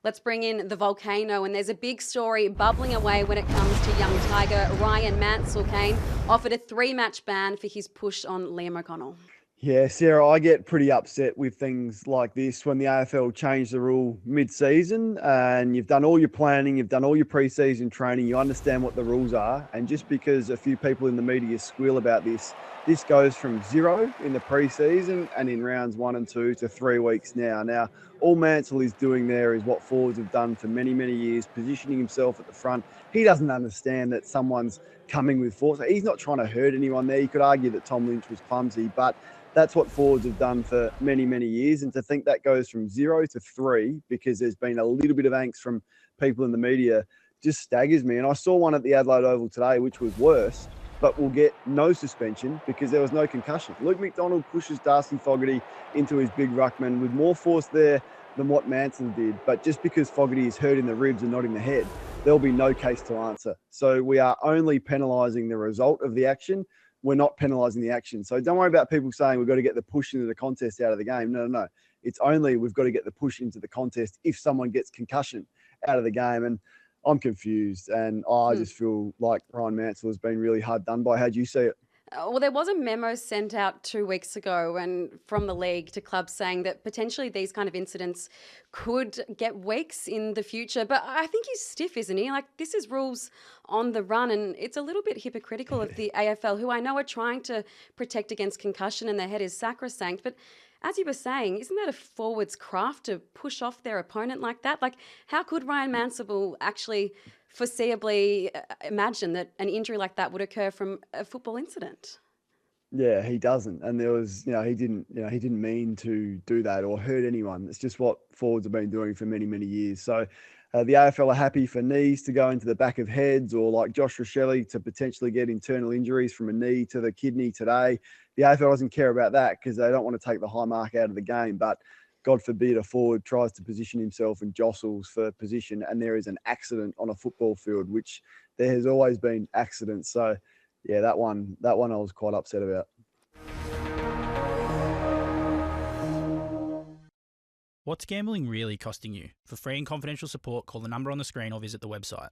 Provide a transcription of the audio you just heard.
Let's bring in the volcano, and there's a big story bubbling away when it comes to young Tiger. Rhyan Mansell, Kane, offered a 3-match ban for his push on Liam O'Connell. Yeah, Sarah, I get pretty upset with things like this when the AFL changed the rule mid-season and you've done all your planning, you've done all your pre-season training, you understand what the rules are, and just because a few people in the media squeal about this goes from 0 in the pre-season and in rounds 1 and 2 to 3 weeks now. Now, all Mansell is doing there is what forwards have done for many, many years, positioning himself at the front. He doesn't understand that someone's coming with force. He's not trying to hurt anyone there. You could argue that Tom Lynch was clumsy, but that's what forwards have done for many, many years. And to think that goes from 0 to 3 because there's been a little bit of angst from people in the media just staggers me. And I saw one at the Adelaide Oval today, which was worse, but will get no suspension because there was no concussion. Luke McDonald pushes Darcy Fogarty into his big ruckman with more force there than what Mansell did. But just because Fogarty is hurt in the ribs and not in the head, there'll be no case to answer. So we are only penalising the result of the action. We're not penalising the action. So don't worry about people saying we've got to get the push into the contest out of the game. No. It's only we've got to get the push into the contest if someone gets concussion out of the game. And I'm confused. And I just feel like Rhyan Mansell has been really hard done by. How do you see it? Well, there was a memo sent out 2 weeks ago and from the league to clubs saying that potentially these kind of incidents could get weeks in the future. But I think he's stiff, isn't he? Like, this is rules on the run, and it's a little bit hypocritical of the AFL, who I know are trying to protect against concussion and their head is sacrosanct. But as you were saying, isn't that a forward's craft to push off their opponent like that? Like, how could Ryan Mansell actually foreseeably imagine that an injury like that would occur from a football incident? Yeah, he doesn't. And there was, he didn't mean to do that or hurt anyone. It's just what forwards have been doing for many, many years. So the AFL are happy for knees to go into the back of heads, or like Josh Rochelle to potentially get internal injuries from a knee to the kidney today. The AFL doesn't care about that because they don't want to take the high mark out of the game. But God forbid a forward tries to position himself and jostles for position and there is an accident on a football field, which there has always been accidents. So yeah, that one I was quite upset about. What's gambling really costing you? For free and confidential support, call the number on the screen or visit the website.